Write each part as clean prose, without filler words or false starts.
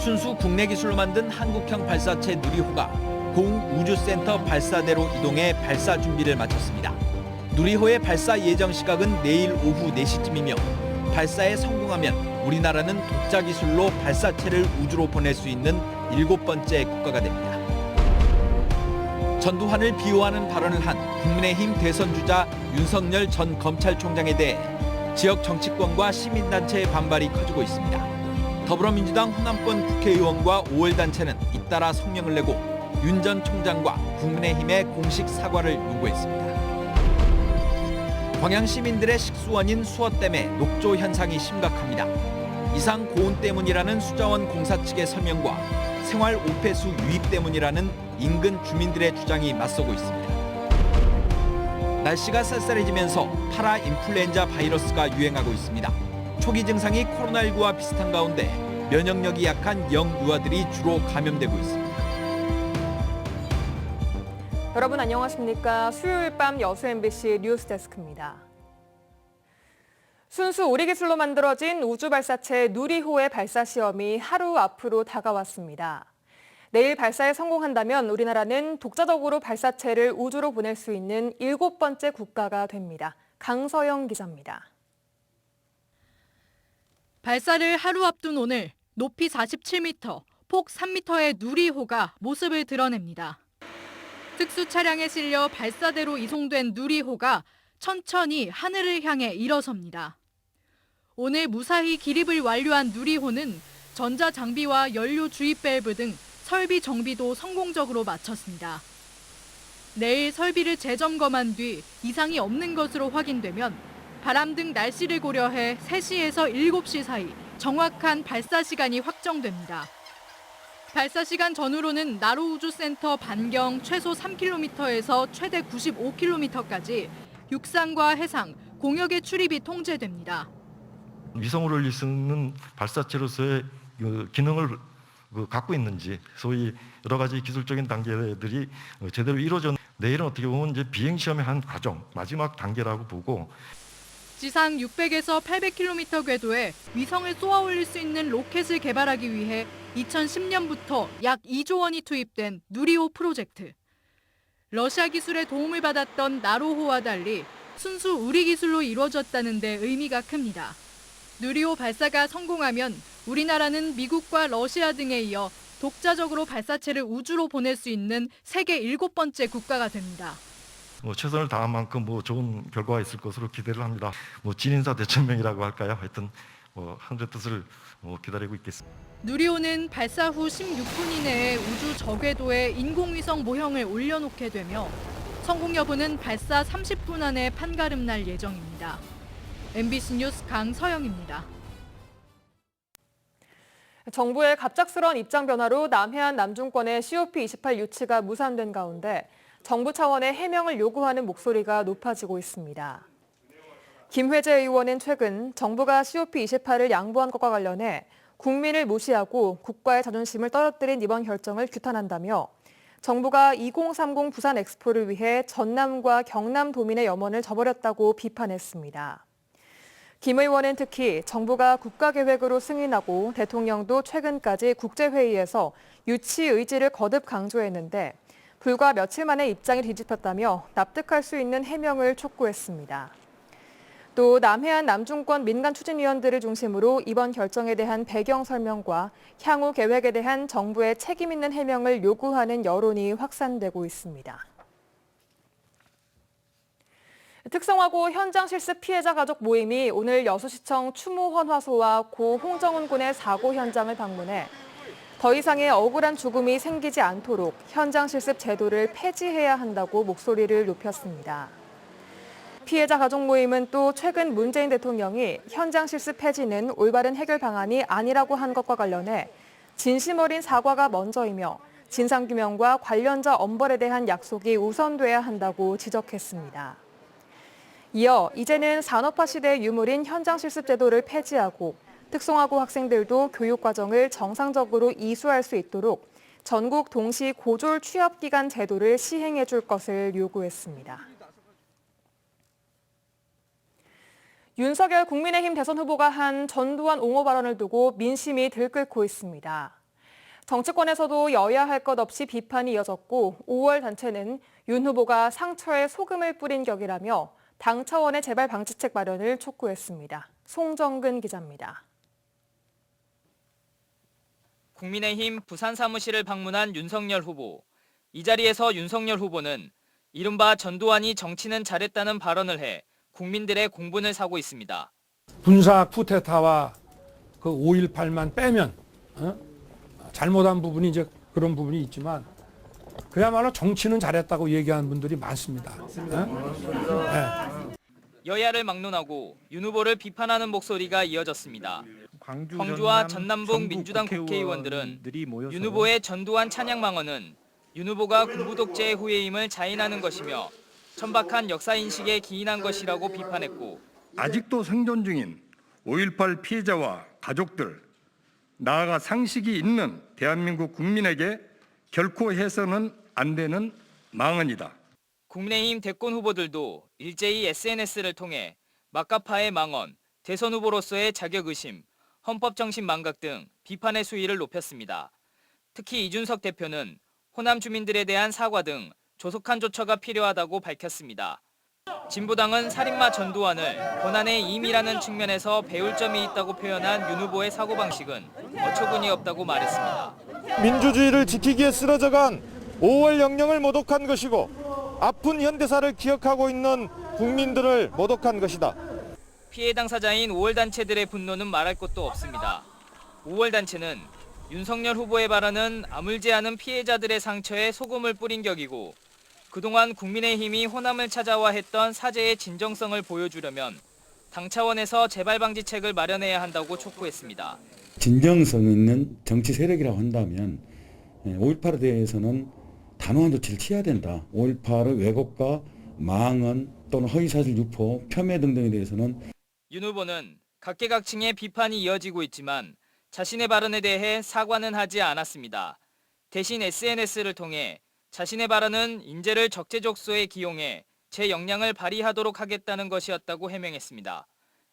순수 국내 기술로 만든 한국형 발사체 누리호가 공우주센터 발사대로 이동해 발사 준비를 마쳤습니다. 누리호의 발사 예정 시각은 내일 오후 4시쯤이며 발사에 성공하면 우리나라는 독자 기술로 발사체를 우주로 보낼 수 있는 7번째 국가가 됩니다. 전두환을 비호하는 발언을 한 국민의힘 대선 주자 윤석열 전 검찰총장에 대해 지역 정치권과 시민단체의 반발이 커지고 있습니다. 더불어민주당 호남권 국회의원과 5월 단체는 잇따라 성명을 내고 윤 전 총장과 국민의힘에 공식 사과를 요구했습니다. 광양 시민들의 식수원인 수어댐의 녹조 현상이 심각합니다. 이상 고온 때문이라는 수자원 공사 측의 설명과 생활 오폐수 유입 때문이라는 인근 주민들의 주장이 맞서고 있습니다. 날씨가 쌀쌀해지면서 파라 인플루엔자 바이러스가 유행하고 있습니다. 초기 증상이 코로나19와 비슷한 가운데 면역력이 약한 영유아들이 주로 감염되고 있습니다. 여러분 안녕하십니까? 수요일 밤 여수 MBC 뉴스데스크입니다. 순수 우리 기술로 만들어진 우주 발사체 누리호의 발사 시험이 하루 앞으로 다가왔습니다. 내일 발사에 성공한다면 우리나라는 독자적으로 발사체를 우주로 보낼 수 있는 7번째 국가가 됩니다. 강서영 기자입니다. 발사를 하루 앞둔 오늘 높이 47m, 폭 3m의 누리호가 모습을 드러냅니다. 특수 차량에 실려 발사대로 이송된 누리호가 천천히 하늘을 향해 일어섭니다. 오늘 무사히 기립을 완료한 누리호는 전자장비와 연료 주입 밸브 등 설비 정비도 성공적으로 마쳤습니다. 내일 설비를 재점검한 뒤 이상이 없는 것으로 확인되면 바람 등 날씨를 고려해 3시에서 7시 사이 정확한 발사 시간이 확정됩니다. 발사 시간 전후로는 나로우주센터 반경 최소 3km에서 최대 95km까지 육상과 해상, 공역의 출입이 통제됩니다. 위성을 올릴 수 있는 발사체로서의 기능을 갖고 있는지, 소위 여러 가지 기술적인 단계들이 제대로 이루어졌는지, 내일은 어떻게 보면 이제 비행 시험의 한 과정, 마지막 단계라고 보고. 지상 600에서 800km 궤도에 위성을 쏘아 올릴 수 있는 로켓을 개발하기 위해 2010년부터 약 2조 원이 투입된 누리호 프로젝트. 러시아 기술의 도움을 받았던 나로호와 달리 순수 우리 기술로 이루어졌다는 데 의미가 큽니다. 누리호 발사가 성공하면 우리나라는 미국과 러시아 등에 이어 독자적으로 발사체를 우주로 보낼 수 있는 세계 7번째 국가가 됩니다. 최선을 다한 만큼 좋은 결과가 있을 것으로 기대를 합니다. 진인사 대천명이라고 할까요? 하여튼 하늘의 뜻을 기다리고 있겠습니다. 누리호는 발사 후 16분 이내에 우주 저궤도에 인공위성 모형을 올려놓게 되며 성공 여부는 발사 30분 안에 판가름 날 예정입니다. MBC 뉴스 강서영입니다. 정부의 갑작스러운 입장 변화로 남해안 남중권의 COP28 유치가 무산된 가운데 정부 차원의 해명을 요구하는 목소리가 높아지고 있습니다. 김회재 의원은 최근 정부가 COP28을 양보한 것과 관련해 국민을 무시하고 국가의 자존심을 떨어뜨린 이번 결정을 규탄한다며 정부가 2030 부산 엑스포를 위해 전남과 경남 도민의 염원을 저버렸다고 비판했습니다. 김 의원은 특히 정부가 국가계획으로 승인하고 대통령도 최근까지 국제회의에서 유치 의지를 거듭 강조했는데 불과 며칠 만에 입장이 뒤집혔다며 납득할 수 있는 해명을 촉구했습니다. 또 남해안 남중권 민간 추진위원들을 중심으로 이번 결정에 대한 배경 설명과 향후 계획에 대한 정부의 책임 있는 해명을 요구하는 여론이 확산되고 있습니다. 특성화고 현장 실습 피해자 가족 모임이 오늘 여수시청 추모헌화소와 고 홍정훈 군의 사고 현장을 방문해 더 이상의 억울한 죽음이 생기지 않도록 현장 실습 제도를 폐지해야 한다고 목소리를 높였습니다. 피해자 가족 모임은 또 최근 문재인 대통령이 현장 실습 폐지는 올바른 해결 방안이 아니라고 한 것과 관련해 진심 어린 사과가 먼저이며 진상규명과 관련자 엄벌에 대한 약속이 우선돼야 한다고 지적했습니다. 이어 이제는 산업화 시대의 유물인 현장 실습 제도를 폐지하고 특성화고 학생들도 교육과정을 정상적으로 이수할 수 있도록 전국 동시 고졸 취업기간 제도를 시행해 줄 것을 요구했습니다. 윤석열 국민의힘 대선 후보가 한 전두환 옹호 발언을 두고 민심이 들끓고 있습니다. 정치권에서도 여야 할 것 없이 비판이 이어졌고 5월 단체는 윤 후보가 상처에 소금을 뿌린 격이라며 당 차원의 재발 방지책 마련을 촉구했습니다. 송정근 기자입니다. 국민의힘 부산 사무실을 방문한 윤석열 후보. 이 자리에서 윤석열 후보는 이른바 전두환이 정치는 잘했다는 발언을 해 국민들의 공분을 사고 있습니다. 군사 쿠데타와 그 5.18만 빼면 잘못한 부분이 이제 그런 부분이 있지만 그야말로 정치는 잘했다고 얘기하는 분들이 많습니다. 여야를 막론하고 윤 후보를 비판하는 목소리가 이어졌습니다. 광주와 전남북 민주당 국회의원들은 윤 후보의 전두환 찬양망언은 윤 후보가 군부 독재의 후예임을 자인하는 것이며 천박한 역사인식에 기인한 것이라고 비판했고 아직도 생존 중인 5.18 피해자와 가족들, 나아가 상식이 있는 대한민국 국민에게 결코 해서는 안 되는 망언이다. 국민의힘 대권 후보들도 일제히 SNS를 통해 막가파의 망언, 대선 후보로서의 자격의심, 헌법정신 망각 등 비판의 수위를 높였습니다. 특히 이준석 대표는 호남 주민들에 대한 사과 등 조속한 조처가 필요하다고 밝혔습니다. 진보당은 살인마 전두환을 고난의 임이라는 측면에서 배울 점이 있다고 표현한 윤 후보의 사고방식은 어처구니 없다고 말했습니다. 민주주의를 지키기 위해 쓰러져간 5월 영령을 모독한 것이고 아픈 현대사를 기억하고 있는 국민들을 모독한 것이다. 피해 당사자인 5월 단체들의 분노는 말할 것도 없습니다. 5월 단체는 윤석열 후보의 발언은 아물지 않은 피해자들의 상처에 소금을 뿌린 격이고 그동안 국민의힘이 호남을 찾아와 했던 사죄의 진정성을 보여주려면 당 차원에서 재발 방지책을 마련해야 한다고 촉구했습니다. 진정성 있는 정치 세력이라고 한다면 5.18에 대해서는 단호한 조치를 취해야 된다. 5.18의 왜곡과 망언 또는 허위사실 유포, 폄훼 등등에 대해서는 윤 후보는 각계각층의 비판이 이어지고 있지만 자신의 발언에 대해 사과는 하지 않았습니다. 대신 SNS를 통해 자신의 발언은 인재를 적재적소에 기용해 제 역량을 발휘하도록 하겠다는 것이었다고 해명했습니다.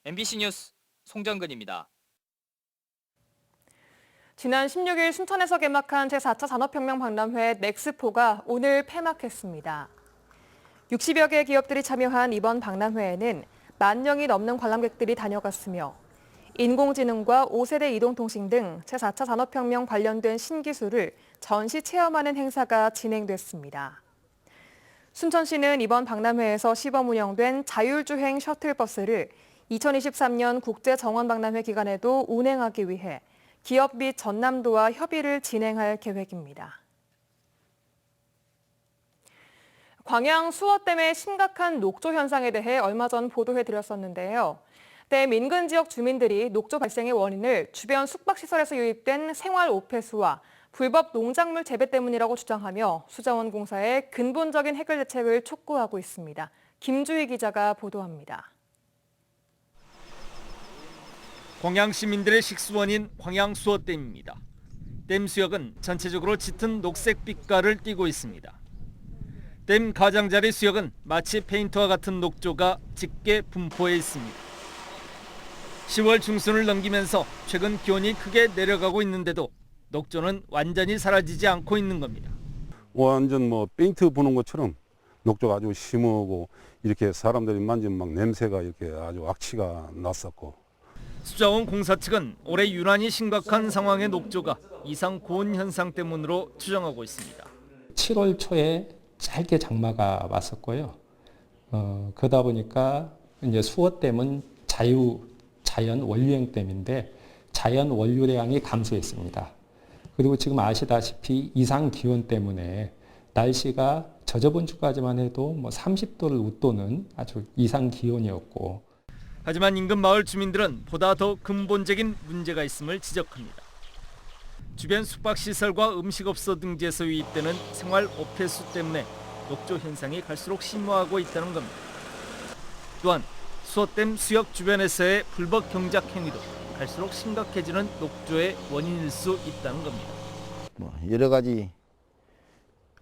MBC 뉴스 송정근입니다. 지난 16일 순천에서 개막한 제4차 산업혁명 박람회 넥스포가 오늘 폐막했습니다. 60여 개 기업들이 참여한 이번 박람회에는 10,000명이 넘는 관람객들이 다녀갔으며 인공지능과 5세대 이동통신 등 제4차 산업혁명 관련된 신기술을 전시 체험하는 행사가 진행됐습니다. 순천시는 이번 박람회에서 시범 운영된 자율주행 셔틀버스를 2023년 국제정원박람회 기간에도 운행하기 위해 기업 및 전남도와 협의를 진행할 계획입니다. 광양 수어댐의 심각한 녹조 현상에 대해 얼마 전 보도해드렸었는데요. 댐 인근 지역 주민들이 녹조 발생의 원인을 주변 숙박시설에서 유입된 생활 오폐수와 불법 농작물 재배 때문이라고 주장하며 수자원공사의 근본적인 해결 대책을 촉구하고 있습니다. 김주희 기자가 보도합니다. 광양 시민들의 식수원인 광양 수어댐입니다. 댐 수역은 전체적으로 짙은 녹색 빛깔을 띠고 있습니다. 댐 가장자리 수역은 마치 페인트와 같은 녹조가 짙게 분포해 있습니다. 10월 중순을 넘기면서 최근 기온이 크게 내려가고 있는데도 녹조는 완전히 사라지지 않고 있는 겁니다. 완전 페인트 부는 것처럼 녹조가 아주 심하고 이렇게 사람들이 만지면 막 냄새가 이렇게 아주 악취가 났었고. 수자원 공사 측은 올해 유난히 심각한 상황의 녹조가 이상 고온 현상 때문으로 추정하고 있습니다. 7월 초에 짧게 장마가 왔었고요. 그러다 보니까 이제 수어댐은 자연 원류형댐인데 자연 원유량이 감소했습니다. 그리고 지금 아시다시피 이상 기온 때문에 날씨가 저저번 주까지만 해도 30도를 웃도는 아주 이상 기온이었고. 하지만 인근 마을 주민들은 보다 더 근본적인 문제가 있음을 지적합니다. 주변 숙박시설과 음식업소 등지에서 유입되는 생활 오폐수 때문에 녹조 현상이 갈수록 심화하고 있다는 겁니다. 또한 수어댐 수역 주변에서의 불법 경작 행위도 갈수록 심각해지는 녹조의 원인일 수 있다는 겁니다. 여러 가지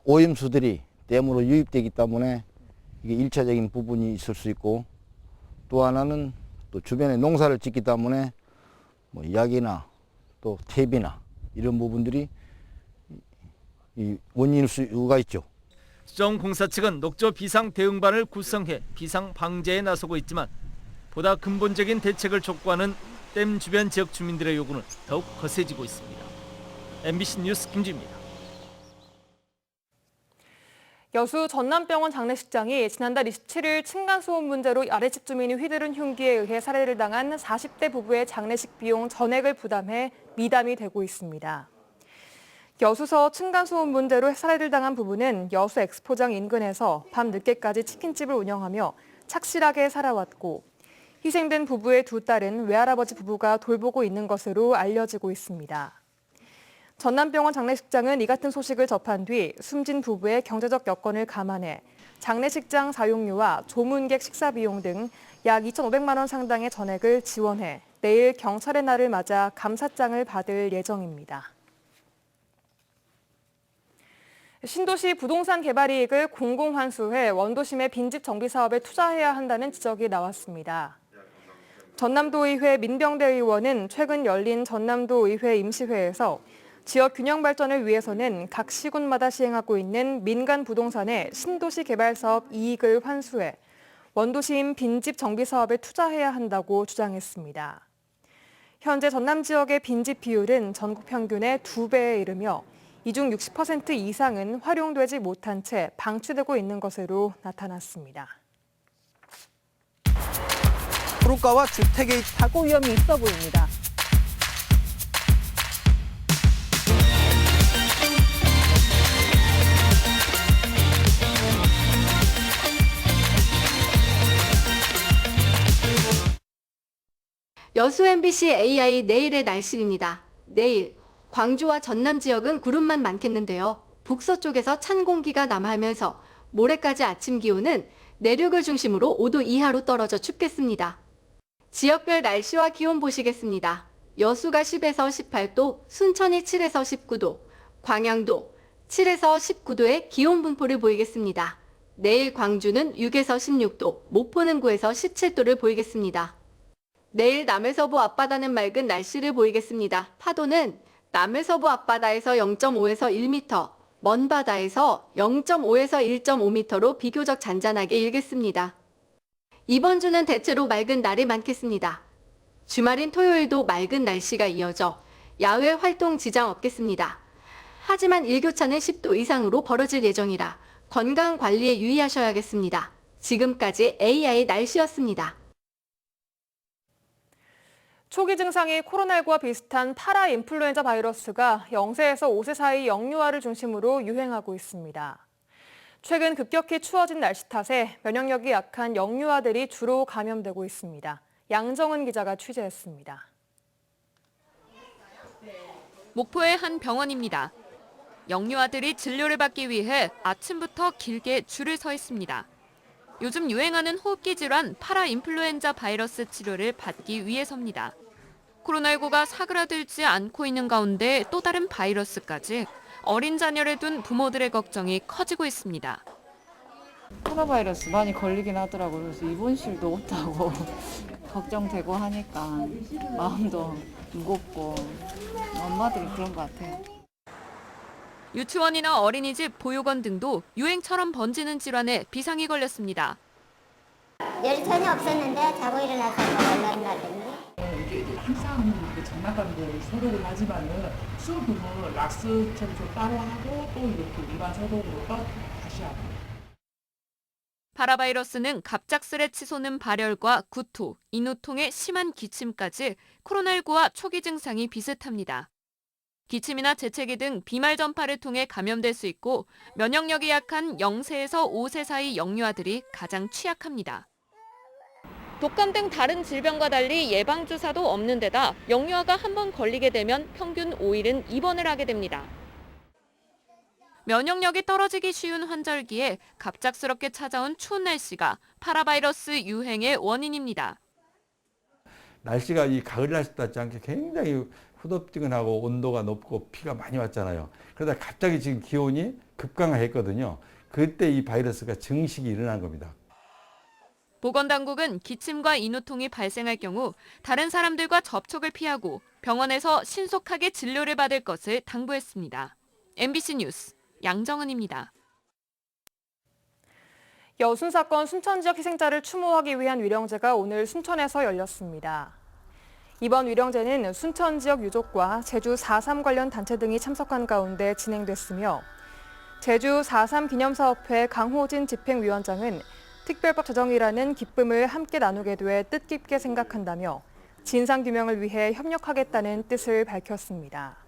오염수들이 댐으로 유입되기 때문에 이게 1차적인 부분이 있을 수 있고 또 하나는 또 주변에 농사를 짓기 때문에 약이나 또 퇴비나 이런 부분들이 이 원인일 수가 있죠. 수정공사 측은 녹조 비상 대응반을 구성해 비상 방제에 나서고 있지만 보다 근본적인 대책을 촉구하는 댐 주변 지역 주민들의 요구는 더욱 거세지고 있습니다. MBC 뉴스 김주입니다. 여수 전남병원 장례식장이 지난달 27일 층간소음 문제로 아래집 주민이 휘두른 흉기에 의해 살해를 당한 40대 부부의 장례식 비용 전액을 부담해 미담이 되고 있습니다. 여수서 층간소음 문제로 살해를 당한 부부는 여수 엑스포장 인근에서 밤 늦게까지 치킨집을 운영하며 착실하게 살아왔고 희생된 부부의 두 딸은 외할아버지 부부가 돌보고 있는 것으로 알려지고 있습니다. 전남병원 장례식장은 이 같은 소식을 접한 뒤 숨진 부부의 경제적 여건을 감안해 장례식장 사용료와 조문객 식사 비용 등 약 2,500만 원 상당의 전액을 지원해 내일 경찰의 날을 맞아 감사장을 받을 예정입니다. 신도시 부동산 개발 이익을 공공환수해 원도심의 빈집 정비 사업에 투자해야 한다는 지적이 나왔습니다. 전남도의회 민병대 의원은 최근 열린 전남도의회 임시회에서 지역 균형 발전을 위해서는 각 시군마다 시행하고 있는 민간 부동산의 신도시 개발 사업 이익을 환수해 원도심 빈집 정비 사업에 투자해야 한다고 주장했습니다. 현재 전남 지역의 빈집 비율은 전국 평균의 2배에 이르며 이 중 60% 이상은 활용되지 못한 채 방치되고 있는 것으로 나타났습니다. 도로가와 주택의 사고 위험이 있어 보입니다. 여수 MBC AI 내일의 날씨입니다. 내일 광주와 전남 지역은 구름만 많겠는데요. 북서쪽에서 찬 공기가 남하면서 모레까지 아침 기온은 내륙을 중심으로 5도 이하로 떨어져 춥겠습니다. 지역별 날씨와 기온 보시겠습니다. 여수가 10에서 18도, 순천이 7에서 19도, 광양도 7에서 19도의 기온 분포를 보이겠습니다. 내일 광주는 6에서 16도, 목포는 9에서 17도를 보이겠습니다. 내일 남해서부 앞바다는 맑은 날씨를 보이겠습니다. 파도는 남해서부 앞바다에서 0.5에서 1m, 먼 바다에서 0.5에서 1.5m로 비교적 잔잔하게 일겠습니다. 이번 주는 대체로 맑은 날이 많겠습니다. 주말인 토요일도 맑은 날씨가 이어져 야외 활동 지장 없겠습니다. 하지만 일교차는 10도 이상으로 벌어질 예정이라 건강 관리에 유의하셔야겠습니다. 지금까지 AI 날씨였습니다. 초기 증상이 코로나19와 비슷한 파라인플루엔자 바이러스가 0세에서 5세 사이 영유아를 중심으로 유행하고 있습니다. 최근 급격히 추워진 날씨 탓에 면역력이 약한 영유아들이 주로 감염되고 있습니다. 양정은 기자가 취재했습니다. 목포의 한 병원입니다. 영유아들이 진료를 받기 위해 아침부터 길게 줄을 서 있습니다. 요즘 유행하는 호흡기 질환 파라인플루엔자 바이러스 치료를 받기 위해서입니다. 코로나19가 사그라들지 않고 있는 가운데 또 다른 바이러스까지 어린 자녀를 둔 부모들의 걱정이 커지고 있습니다. 코로나 바이러스 많이 걸리긴 하더라고요. 그래서 입원실도 없다고 걱정되고 하니까 마음도 무겁고 엄마들이 그런 것 같아요. 유치원이나 어린이집, 보육원 등도 유행처럼 번지는 질환에 비상이 걸렸습니다. 열이 전혀 없었는데 자고 일어나서 걸렸다더니 이게 항상 장난감들 소독을 하지만은 수분을 락스 첨소 따로 하고 또 이렇게 일반 소독으로 또 다시 하고. 파라바이러스는 갑작스레 치솟는 발열과 구토, 인후통의 심한 기침까지 코로나19와 초기 증상이 비슷합니다. 기침이나 재채기 등 비말 전파를 통해 감염될 수 있고 면역력이 약한 0세에서 5세 사이 영유아들이 가장 취약합니다. 독감 등 다른 질병과 달리 예방주사도 없는 데다 영유아가 한 번 걸리게 되면 평균 5일은 입원을 하게 됩니다. 면역력이 떨어지기 쉬운 환절기에 갑작스럽게 찾아온 추운 날씨가 파라바이러스 유행의 원인입니다. 날씨가 이 가을 날씨 같지 않게 굉장히 후덥지근하고 온도가 높고 비가 많이 왔잖아요. 그러다 갑자기 지금 기온이 급강하했거든요. 그때 이 바이러스가 증식이 일어난 겁니다. 보건당국은 기침과 인후통이 발생할 경우 다른 사람들과 접촉을 피하고 병원에서 신속하게 진료를 받을 것을 당부했습니다. MBC 뉴스 양정은입니다. 여순 사건 순천 지역 희생자를 추모하기 위한 위령제가 오늘 순천에서 열렸습니다. 이번 위령제는 순천 지역 유족과 제주 4.3 관련 단체 등이 참석한 가운데 진행됐으며 제주 4.3 기념사업회 강호진 집행위원장은 특별법 제정이라는 기쁨을 함께 나누게 돼 뜻깊게 생각한다며 진상규명을 위해 협력하겠다는 뜻을 밝혔습니다.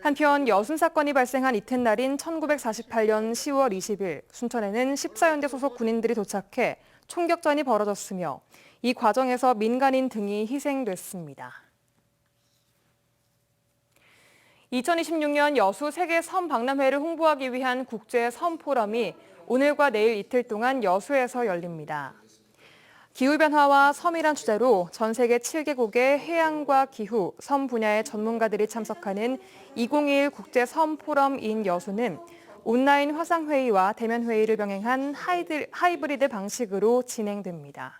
한편 여순 사건이 발생한 이튿날인 1948년 10월 20일 순천에는 14연대 소속 군인들이 도착해 총격전이 벌어졌으며 이 과정에서 민간인 등이 희생됐습니다. 2026년 여수 세계 섬 박람회를 홍보하기 위한 국제 섬 포럼이 오늘과 내일 이틀 동안 여수에서 열립니다. 기후변화와 섬이란 주제로 전 세계 7개국의 해양과 기후, 섬 분야의 전문가들이 참석하는 2021 국제 섬 포럼 인 여수는 온라인 화상회의와 대면 회의를 병행한 하이브리드 방식으로 진행됩니다.